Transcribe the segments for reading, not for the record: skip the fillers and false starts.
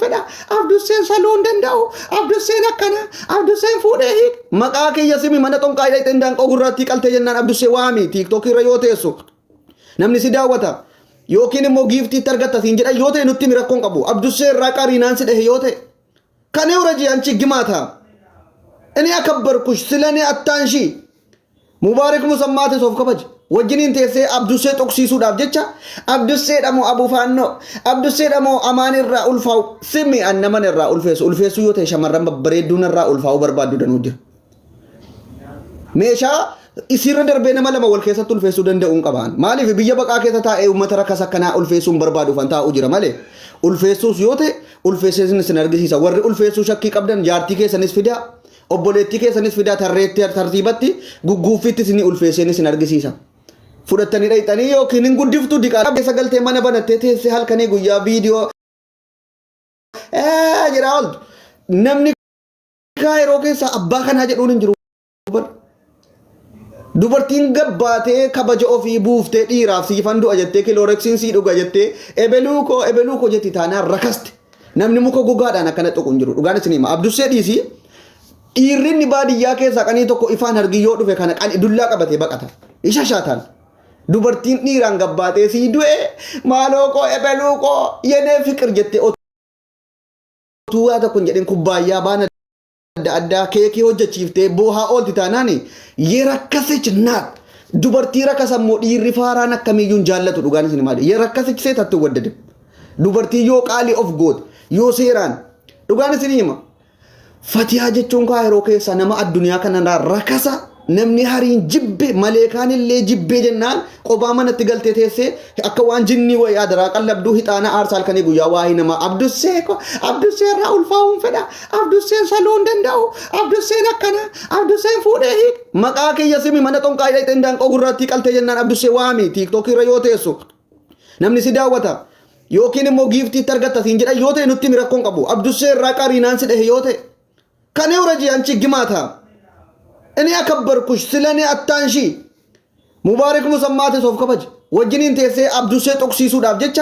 fedha Abdusseen saluu hin danda'u Abdusseen akkana Abdusseen fuudhee hiik maqaa kiyya simi mana xonqaa hidhatte ndaanqoo gurraattii qaltee jennaan Abdussee waami TikTok irra yoo teessu namni si daawwata yookiin immoo giiftii argatta siin jedha yoo ta'e nutti mirakkoon qabu Abdussee irraa qariinaan si dhahe yoo ta'e kan eurajii anchi gimaata እኔ አከበርኩሽ ስለኔ አታንሺ ሙባረክ ሙሰማቴ ሶፍ ከበጅ ወጅኒን ቴሴ አብዱሴ ጦክሲሱዳፍ ጀቻ አብዱሴ ደሞ አቡፋኖ አብዱሴ ደሞ አማንራ ኡልፋው ስሚ አነመንራ ኡልፌሱ ዮቴ ሸመረን በበሬዱንራ ኡልፋው በርባዱ ደኑጅ ሜሻ ኢሲር ደርቤ ነመለማ ወልከሰቱ ኡልፌሱ ደንደኡን ቀባን ማሊፍ ብየ በቃ ከተታ ኡመተ ረከሰከና ኡልፌሱን በርባዱ ፈንታ ኡጅረ ማለ ኡልፌሱስ ዮቴ ኡልፌሴስን ስነርግሲሳ ወር ኡልፌሱ ሸኪ ቀብደን ጃርቲ ኬሰንስ ፊዳ obboleetti keessanis fidaa tarreetti tartiibatti gugguuffitti sini ulfeesseenis hin argisiisa. Fudhattanii dhayxanii yookiin hin guddiftu diqaa keessa galtee mana banattee teessee halkanii guyyaa viidiyoo jedhaa ooltu. Namni yeroo keessa abbaa kanaa jedhuun hin jiru. Dubartiin gabbaatee kabaja ofii buuftee dhiiraaf siifan du'a jettee kilooreksiin sii dhuga jettee ebeluu koo jetti taanaan rakaste. Namni muka gogaadhaan akkana tuqu hin jiru. Dhugaan isin hima. Abdussee dhiisii. Dhiirri baadiyyaa keessaa qanii tokko ifaan hargiyyoo dhufe kana qani dullaa qabatee baqata. Isha shaataan. Dubartiin dhiiraan gabbaatee sii du'e maaloo koo ebeluu koo yenee fiqir jettee otuu tokko hin jedhin kubbaayyaa baana adda addaa keekii hojjechiiftee boohaa oolti taanaani yerakkasichi naat dubartii rakkasammoo dhiirri faaraan akkamiyyuun jaallatu dhugaan isin maali yerakkasichi seetatti waddade dubartii yoo qaalii of goote yoo seeraan dhugaan isin hima. Fatihaa jechuun kaa yeroo keessa nama addunyaa kanarraa rakasa namni hariin jibbe maleekaan illee jibbee jennaan qophaa manatti galtee teessee akka waan jinnii wayii adaraa qallabduu hixaana aarsaa halkanii guyyaa waa'ee namaa Abdussee irraa ulfaa'uun fedha Abdusseen saluu hin danda'u Abdusseen akkana Abdusseen fuudhee hiik maqaa kiyya simi mana xonqaa hidhatte ndaanqoo gurraattii qaltee jennaan Abdussee waami TikTok irra yoo teessu namni si daawwata yookiin immoo giiftii argatta siin jedha yoo ta'e nutti mirakkoon qabu Abdussee irraa qariinaan si dhahe yoo ta'e kan eurajii anchi gimaata እኔ አከበርኩሽ ስለኔ አታንሺ ሙባረክ ሙሰማቴ ሶፍ ከበጅ ወጅኒን ቴሴ አብዱሴ ጦክሲሱዳፍ ጀቻ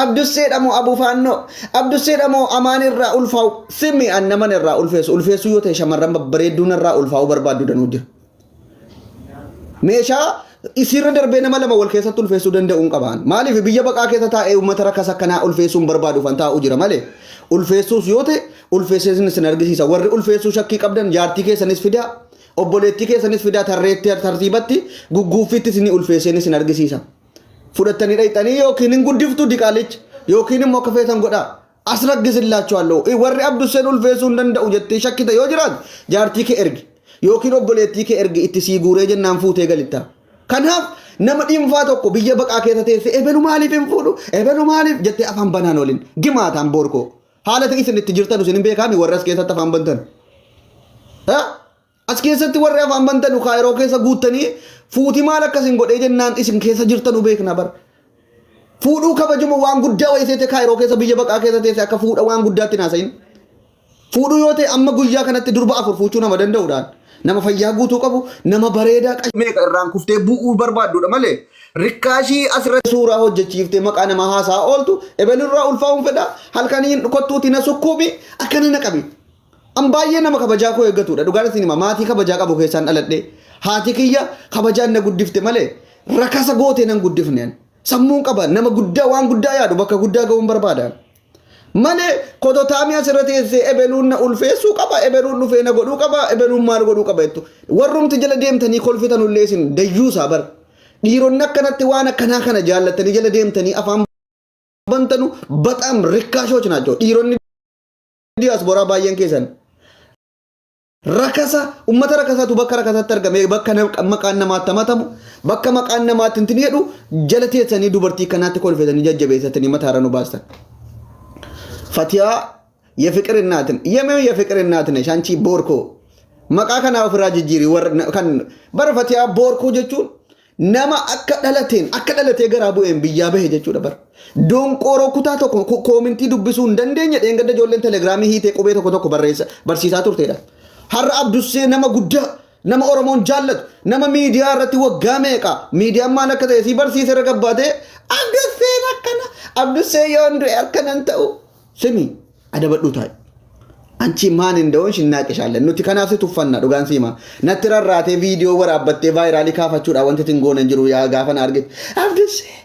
አብዱሴ ደሞ አቡፋኖ አብዱሴ ደሞ አማንራ ኡልፋው ስሚ አነመንራ ኡልፌሱ ዮቴ ሸመረን በበሬዱንራ ኡልፋው በርባዱ ደኑጅ ሜሻ ኢሲር ደርቤ ነመለማ ወልከሰቱ ኡልፌሱ ደንደኡን ቀባን ማሊፍ ብየ በቃ ከተታ ኡመተ ረከሰከና ኡልፌሱን በርባዱ ፈንታ ኡጅረ ማለ ኡልፌሱስ ዮቴ ኡልፌሴስን ስነርግሲሳ ወር ኡልፌሱ ሸኪ ቀብደን ጃርቲ ኬሰንስ ፊዳ obboleetti keessanis fidaa tarreetti tartiibatti gugguuffitti sini ulfeesseenis hin argisiisa. Fudhattanii dhayxanii yookiin hin guddiftu diqaalichi yookiin immoo akka feetan godhaa as raggisillaachuu warri Abdusseen ulfeessuu hin danda'u jettee shakkita yoo jiraatu jaartii kee ergi yookiin obboleettii kee ergi itti sii guuree jennaan fuutee galitta. Kanaaf nama dhiinfaa tokko biyya baqaa keessa teesse ebelu maaliif hin fuudhu ebelu maaliif jettee afaan banaan waliin gimaataan boorkoo haala ta'e isin itti jirtan isin hin beekaami warra as keessatti afaan bantan. As keessatti warri afaan bantan yeroo keessa guuttanii fuuti maal akkasin godhee jennaan isin keessa jirtanu beekna bar. Fuudhuu kabajuma waan guddaa wayiseete yeroo keessa biyya baqaa keessa teesse akka fuudha waan guddaatti naasayin. Fuudhuu yoo ta'e amma guyyaa kanatti durba afur fuuchuu nama danda'uudhaan nama fayyaa guutuu qabu nama bareedaa meeqa irraan kuftee bu'uu barbaadduudha malee rikkaashii asirratti suuraa hojjechiiftee maqaa nama haasaa ooltu ebelirraa ulfaa'uun fedha halkaniin kottuuti na sukkuumi akkana na qabi. Ambaay'ee nama kabajaa koo eeggatudha dhugaan isin hima maatii kabajaa qabu keessaan dhaladhe haati kiyya kabajaan na guddifte malee rakasa gootee nan guddifneen sammuun qaba nama guddaa waan guddaa yaadu bakka guddaa ga'uun barbaada malee kototaamii asirra teessee ebeluun na ulfeessuu qaba ebeluun dhufee na godhuu qaba ebeluun maal godhuu qaba jettu warrumti jala deemtanii kolfitan ullee isin dayyuusaa bar dhiironni akkanatti waan akkanaa kana jaallatanii jala deemtanii afaan bantanu baxaam rikkaashooch naachoo dhiironni diyaasbooraa baay'een keessan. Rakasa ummata rakasatu bakka rakasatti argame bakka maqaan namaatti hamatamu bakka maqaan namaatti hin jedhu jala teessanii dubartii kanaatti kolfetanii jajjabeessatanii mataarra nu baastan. Fatihaa የፍቅር እናትን የፍቅር እናትን ሻንቺ ቦርኮ መቃ ከና ofirraa jijjiiri kan bara Fatihaa ቦርኮ jechuun nama akka dhalatee garaa bu'een biyyaa bahe jechuudha bar. Donqoroo kutaa tokko koomintii dubbisuu hin dandeenye dheengadda ijoolleen telegiraamii hiitee qubee tokko barsiisaa turteedha. Har'a Abdussee nama guddaa nama Oromoon jaallatu nama miidiyaa irratti waggaa meeqa miidiyaan maal akka ta'e si barsiisee ragabbaatee Abdusseen akkana Abdussee yoo hundee akkanan ta'u simi adabadhu ta'i. Anchi maan inda'uun shinnaaqishalle nuti kanaaf tuffanna dhugaan siima natti rarraatee viidiyoo waraabbattee vaayiraalii kaafachuudha wanti ittiin goonan jiru yaa gaafa na argite Abdussee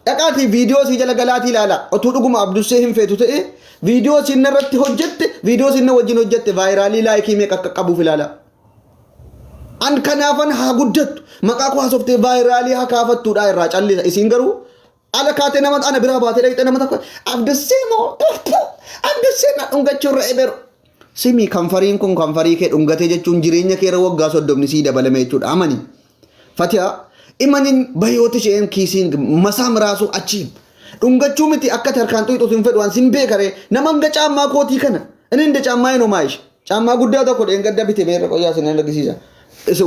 dhaqaatii viidiyoo si jala galaatii ilaala otuu dhuguma Abdussee hin feetu ta'e viidiyoo si irratti hojjette viidiyoo si wajjin hojjette vaayiraalii laayikii meeqa akka qabuuf ilaala an kanaafan haa guddattu maqaa koo haasoftee vaayiraalii haa kaafattuudha irraa callisa isiin garuu ala kaatee nama ana biraa baatee dhaqxee nama tokko Abdussee moo Abdussee na dhungachuu irra eberu Simi kanfariin kun kanfarii kee dhungatee jechuun jireenya kee irra waggaa 30 sii dabalame jechuudha amani. Fatiha imanin bayooti isheen kiisiin masaa miraasu achiin dhungachuu miti akka tarkaan xuuxu sin fedhu waan sin beekare nama hanga caammaa kootii kana inni hunda caammaa hin homaayish caammaa guddaa tokko dheengadda bite meerra qoyaa sin agarsiisa.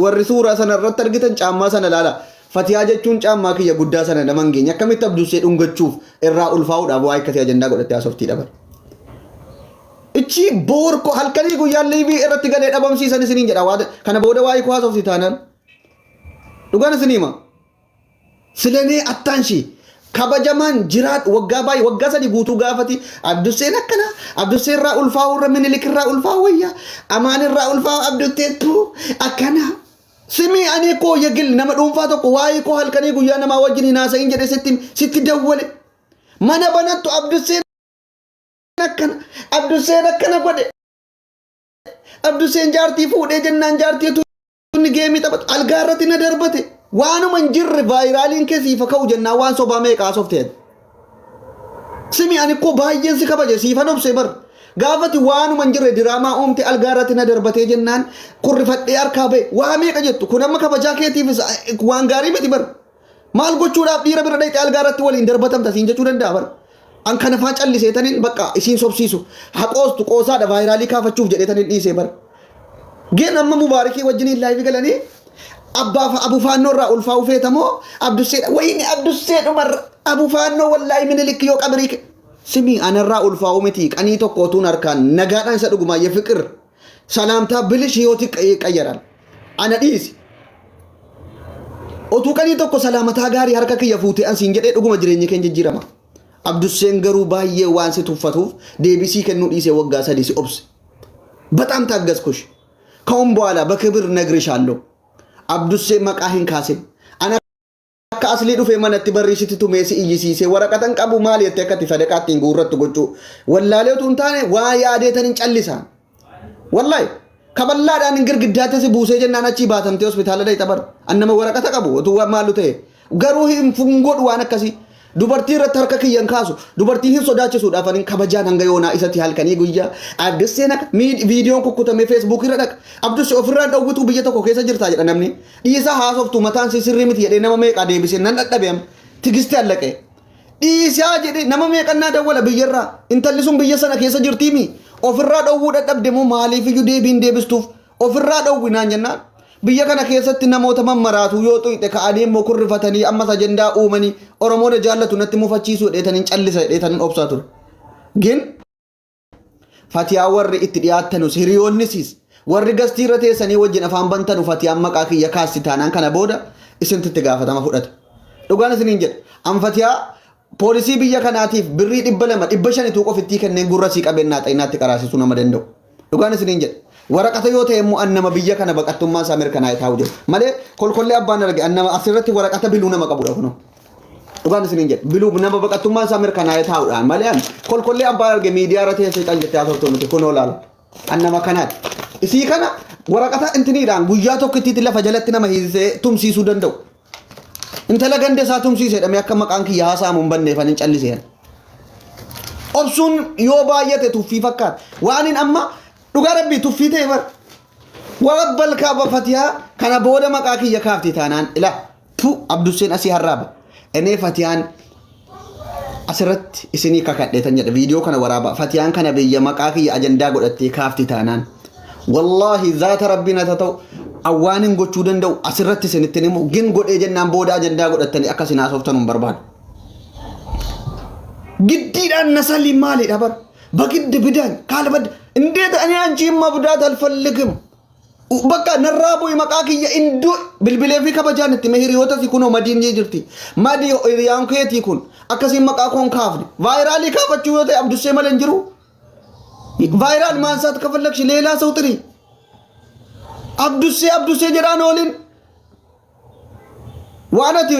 Warri suuraa sana irratti argitan caammaa sana ilaala. Fatiha jechuun caammaa kiyya guddaa sana nama hin geenye akkamitti Abdussee dhungachuuf irraa ulfaa'uudhaaf waa akkasii ajandaa godhattee haasoftii dhaban. Ichi boorko halkanii guyyaan liibii irratti galee dhabamsiisan isiniin jedha waa kana booda waa'ee koo haasofti taanaan dhugaan isiniima silanee attaanshi kabajamaan jiraat waggaa baay'ee waggaa sadii guutuu gaafati Abdusseen akkana Abdusseen irraa ulfaa'u irra Minilik irraa ulfaa'u wayya Amaan irraa ulfaa'u Abdutteettu akkana simi ani koo yagil nama dhuunfaa tokko waa'ee koo halkanii guyyaa namaa wajjin hin haasa'in jedhe sitti dawwale mana banattu Abdusseen akkana Abdusseen akkana godhe Abdusseen jaartii fuudhee jennaan jaartiitu inni geemii taphatu algaa irratti na darbate waanuma hin jirre vaayiraaliin keessiifa ka'u jennaan waan sobaa meeqa haasofteen simi ani koo baay'een si kabaje siifan obsee bar gaafati waanuma hin jirre diraamaa uumte algaa irratti na darbatee jennaan kurrifadhee harkaa ba'e waa meeqa jettu kun amma kabajaa keetiifis waan gaarii miti bar maal gochuudhaaf dhiira bira dhaqxee algaa irratti waliin darbatamta siin jechuu danda'a bar an kana faa calliseetaniin bakka isiin sobsiisu haqoostu qoosaadha vaayiraalii kaafachuuf jedheetaniin dhiisee bar geen amma mubaarikii wajjiniin laayivii galanii abbaa abu faannoo irraa ulfaa'u feetamoo Abdusseedha wayini Abdussee dhumarra abu faannoo wallaahi Minilik yoo qabrii simi anarraa ulfaa'u miti qanii tokko otuun harkaan nagaadhaan isa dhugumaa yefiqir salaamtaa bilish yooti qayyaran ana dhiisi otuu qanii tokko salaamataa gaarii harka kiyya fuutee ansiin jedhee dhuguma jireenyi keenya jijjiirama Abdusseen garuu baay'ee waan si tuffatuuf deebisii kennuu dhiisee waggaa sadii si obse በጣም ታገዝኩሽ ከአሁን በኋላ በክብር ነግርሻለሁ Abdussee maqaa hin kaasin ana akka asli dhufe manatti barreessititu meesi iyyisiise waraqatan qabu maal yette akkati sadaqaatti hin guurrattu gochuu wallaaleetu hin taane waa yaadeetan hin callisan wallahi kaballaadhaan hin girgiddaate si buusee jennaan achi baatamtee hospitaala dhayxa bar annama waraqata qabu utuu maalu ta'e garuu hin fungodhu waan akkasii dubartii irratti harka kiyyan kaasu dubartii hin sodaachisuudhaaf anin kabajaan hanga yoonaa isatti halkanii guyyaa Abdusseen akka viidiyoon kukkutame Facebook irra dhaqa Abdussee ofirraa dhowwituu biyya tokko keessa jirtaa jedha namni dhiisa haasoftu mataan si sirrii miti jedhee nama meeqa deebisee nan dhadhabeem tigisti allaqee dhiisaa jedhee nama meeqannaa dawwala biyyarraa intalli sun biyya sana keessa jirtiimi ofirraa dhowwuu dhadhabde moo maaliif iyyuu deebiin deebistuuf ofirraa dhowwi naan jennaan biyya kana keessatti namoota mammaraatu yoo tuyxe ka'anii immoo kurrifatanii ammas ajandaa uumanii Oromoon jaallatu natti mufachiisuu dheetaniin callisa dheetaniin obsaa ture. Gin Fatihaa warri itti dhiyaatanus hiriyoonnisis warri gastii irra teessanii wajjin afaan bantanu Fatihaan maqaa kiyya kaasti taanaan kana booda isinitti gaafatama fudhata. Dhugaan isiniin jedha an Fatihaa poolisii biyya kanaatiif birrii 200 500 tuuq ofittii kenneen gurra sii qabennaa xayinaatti qaraasisuu nama danda'u. Dhugaan isiniin jedha. waraqata yoo ta'e immoo annama biyya kana baqattummaa isaa mirkanaa'e taa'u jira malee kolkollee abbaan arge annama asirratti waraqata biluu nama qabudha kuno dhugaan isiniin jedhe biluu nama baqattummaa isaa mirkanaa'e taa'uudhaan malee kolkollee abbaan arge miidiyaa irratti teessee qaljettee haasoftuu miti kunoo laala annama kanaati isii kana waraqata intiniidhaan guyyaa tokkittiitti lafa jalatti nama hiisisee tumsiisuu danda'u intala gande isaa tumsiisedhame akka maqaan kiyya haasaamu hin banneefan hin calliseen obsuun yoo baay'ate tuffii fakkaata waanin amma dhugaa rabbii tuffii ta'e bar warabbal kaaba Fatihaa kana booda maqaa kiyya kaafti taanaan ila tu Abdusseen asii harraaba enee Fatihaan asirratti isinii kakadheetan jedha viidiyoo kana waraaba Fatihaan kana biyya maqaa kiyya ajandaa godhattee kaafti taanaan wallahi zaata rabbiin haa ta'u awwaanin gochuu danda'u asirratti isinitti himu gin godhee jennaan booda ajandaa godhattanii akka isin haasoftanuun barbaadu giddiidhaan nasalii maalidha bar bagiddi bidaan kaalabad እንዴት እኔ አንቺ መብዳት አልፈልግም በቃ ነራቦ መቃቂ እንዱ ብልብሌ ፊ ከበጃንት መሄር ይወታ ሲኩኖ መዲን ይጅርቲ ማዲ ሪያን ከየት ይኩን አከሲ መቃቆን ካፍኒ ቫይራሊ ካፈቹ ይወታ አብዱሴ መለንጅሩ ቫይራል ማንሳት ከፈለግሽ ሌላ ሰው ጥሪ። አብዱሴ ጀራን ኦሊን ዋናት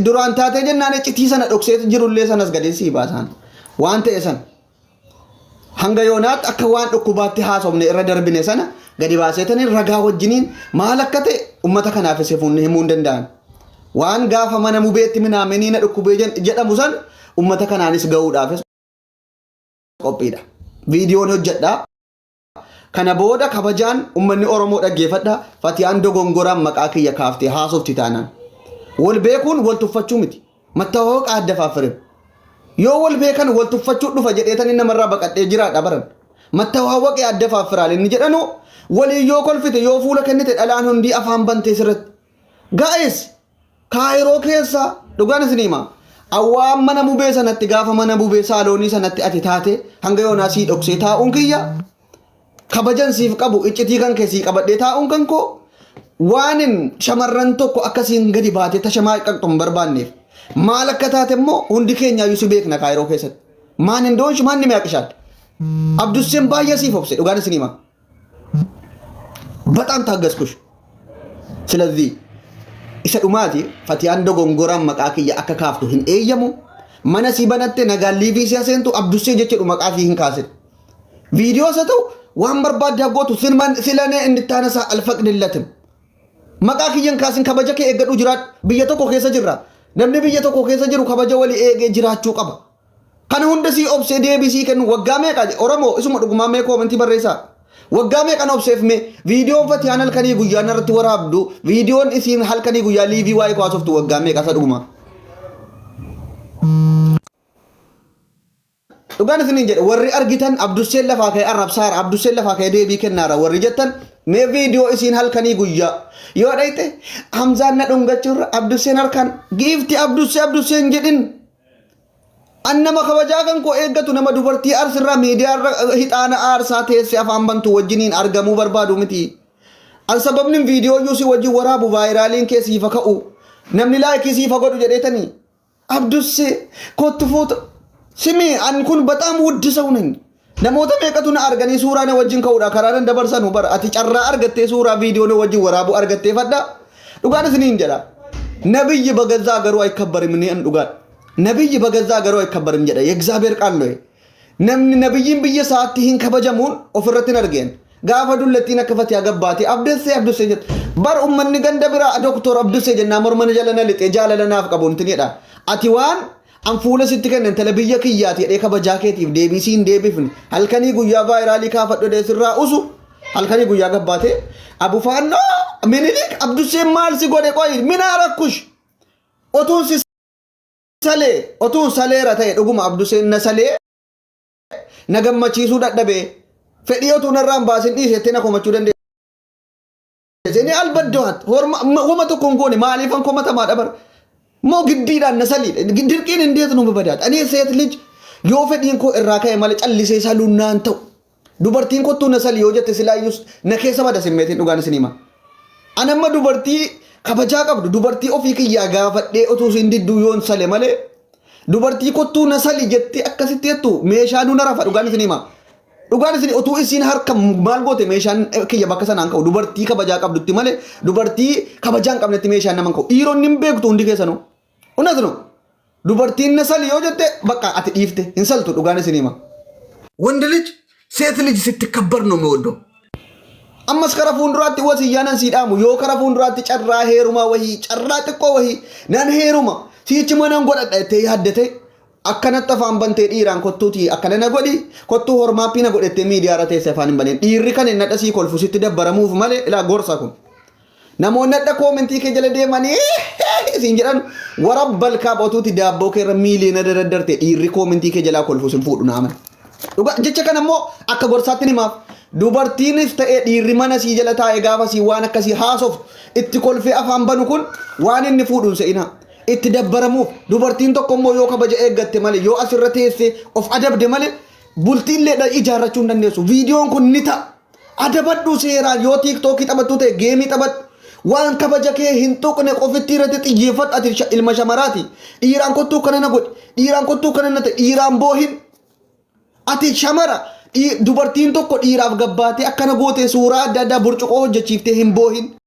ዱራን ታቴ ጀናኔ ጭቲ ሰነ ዶክሴት ጅሩሌ ሰነስ ገዴሲ ባሳን ዋንተ የሰን hanga yoonaat akka waan dhukkubaatti haasofne irra darbine sana gadi baaseetanii ragaa wajjiniin maal akka ta'e ummata kanaaf seefuun himuu hin danda'an. Waan gaafa mana mubeetti minaamanii na dhukkubee jedhamu san ummata kanaanis ga'uudhaafis qophiidha. Viidiyoon hojjedhaa. Kana booda kabajaan ummanni Oromoo dhaggeeffadha. Fatiyaan dogongoraan maqaa kiyya kaaftee haasofti taanaan. Wal beekuun wal tuffachuu miti. Mattaawaqaa adda faafire. Yoo wal beekan wal tuffachuu dhufa jedheetanii namarraa baqadhee jiraadha baran. Mattaawaqaa adda faafiraale inni jedhanu walii yoo kolfite yoo fuula kennite dhalaan hundi afaan bantee sirratti. Guys, Kaayiroo keessa dhugaan isin hima. Awwaan mana mubee sanatti gaafa mana mubee saaloonii sanatti ati taate hanga yoonaa sii dhoksee taa'uun kiyya. Kabajan siif qabu iccitii kan keessii qabadhee taa'uun kan koo waanin shamarran tokko akkasiin gadi baatee tashamaa qaqxu hin barbaanneef maal akka taate immoo hundi keenya yuusu beekna Kaayiroo keessatti. Maan hin doonshi maan ni meeqishaadha. Abdusseen baay'ee siif obse dhugaan isin hima. Bataam taaggaskush. Silazii isa dhumaati Fatiyaan dogongoraan maqaa kiyya akka kaaftu hin eeyyamu. Mana si banatte nagaan liivii siya seentu Abdussee jechuudha maqaa fi hin kaasin. Viidiyoo isa ta'u waan barbaaddaa gootu silanee inni taanasaa alfaqdillatim. Maqaa kiyyan kaasin kabaja kee eeggadhu jiraadhu. Biyya tokko keessa jirra. Namni biyya tokko keessa jiru kabaja walii eegee jiraachuu qaba. Kana hunda sii obsee deebisii kennu waggaa meeqa Oromoo isuma dhugumaa mee koomentii barreessaa. Waggaa meeqan obseef mee viidiyoon Fatiyaan halkanii guyyaan irratti waraabdu viidiyoon isiin halkanii guyyaa liivii waa'ee kaasoftu waggaa meeqa isa dhugumaa. Dhugaan isiniin jedhe warri argitan Abdusseen lafaa ka'ee arrabsaara Abdusseen lafaa ka'ee deebii kennaara warri jettan mee viidiyoo isiin halkanii guyyaa yoo dhayte Hamzaan na dhungachuurra Abdusseen harkaan giifti Abdusseen jedhin annama kabajaa kan koo eeggatu nama dubartii arsirraa miidiyaarra hixaana aarsaa teesse afaan bantu wajjiniin argamuu barbaadu miti. Al sababni viidiyoo yuusi wajjin waraabu vaayiraaliin keessiifa ka'u namni laayikii siifa godhu jedheetanii Abdussee kottu fuuta. Simi an kun bataam wuddi ሰው ነኝ namoota meeqatu na arganii suuraa na wajjin ka'uudha karaan dabarsanu bar ati carraa argattee suuraa viidiyoo na wajjin waraabu argattee fadda dhugaan isiniin jedha ነብይ በገዛ ሀገሩ አይከበርም እኔ dhugaan ነብይ በገዛ ሀገሩ አይከበርም jedha የእግዚአብሔር ቃል ነው namni nabiyyin biyya saatti hin kabajamuun ofirratti hin argeen gaafa dullattiin akka Fatiyaa gabbaate Abdussee jedha bar ummanni ganda bira doktor Abdussee jennaa mormana jalana lixee jaalalanaaf qabu intinidha ati waan an fuula sitti kennan telebiyya kiyyaati jedhee kabajaa keetiif deebisiin deebifne halkanii guyyaa vaayiraalii kaafadhu deessirraa usu halkanii guyyaa gabbaate Abu Faannoo Minilik Abdusseen maal si godhe qoyi minaa rakkush otuun saleera ta'e dhuguma Abdusseen na salee na gammachiisuu dadhabee fedhii otuu narraan baasin dhiisettee na komachuu dandeesse ni albaddoot homa tokkoon goone maaliifan komatamaa dhabar moo giddiidhaan na salii dirqiin indeet nu barbadaat ani seet lij yoo fedhiin koo irraa ka'e malee callisee saluunaan ta'u dubartiin kottuu na salii yoo jette silaayyus na keessa bada simmeetiin dhugaan isin hima anamma dubartii kabajaa qabdu dubartii ofii kiyyaa gaafadhee otuu isin didduu yoon sale malee dubartii kottuu na salii jettee akkasitti jettu meeshaa nu na rafa dhugaan isin hima dhugaan isin otuu isin harka maal goote meeshaan kiyya bakka sanaan ka'u dubartii kabajaa qabdutti malee dubartii kabajaa hin qabnetti meeshaan naman ka'u dhiironni hin beektu hundi keessanuu unatnu dubartiin na salii yoo jette bakka ati dhiifte hin saltu dhugaan isin hima ወንድ ልጅ ሴት ልጅ ስትከበር ነው የሚወደው አማስ ከራ ፉንዱራቲ ወሲያናን ሲዳሙ ዮ ከራ ፉንዱራቲ ጨራ ሄሩማ ወሂ ጨራ ጥቆ ወሂ ናን ሄሩማ ሲች መነን ጎደደ ያደተ akkanatafaan bantee dhiiraan kottuuti akkana na godhi kottuu hormaappii na godhette miidiyaa irra teessee afaan hin baneen dhiirri kan hin nadhasii kolfusitti dabbaramuuf malee ilaa gorsa kun namoonni nadha koomentii kee jala deemanii isin jedhan warabbal kaabatuuti daabboo kee irra miiliina daddarte dhiirri koomentii kee jalaa kolfus hin fuudhu naaman jecha kan ammoo akka gorsaatti himaaf dubartiinis ta'ee dhiirri mana sii jala taa'ee gaafa sii waan akkasii haasoftu itti kolfee afaan banu kun waan inni fuudhuun se'inaa itti dabbaramuuf dubartiin tokko immoo yoo kabaja eeggatte malee yoo asirra teessee of adabde malee bultiillee ijaarrachuu hin dandeessu viidiyoon kun ni ta'a adabadhu seeraan yoo tiiktookii taphattu ta'e geemii taphattu waan kabaja kee hin tuqne qofitti irratti xiyyeeffadhu ati ilma shamaraati dhiiraan kottuu kana na godhi dhiiraan kottuu kana na ta'e dhiiraan boohin ati shamara dubartiin tokko dhiiraaf gabbaatee akkana gootee suuraa adda addaa burcuqoo hojjechiiftee hin boohin.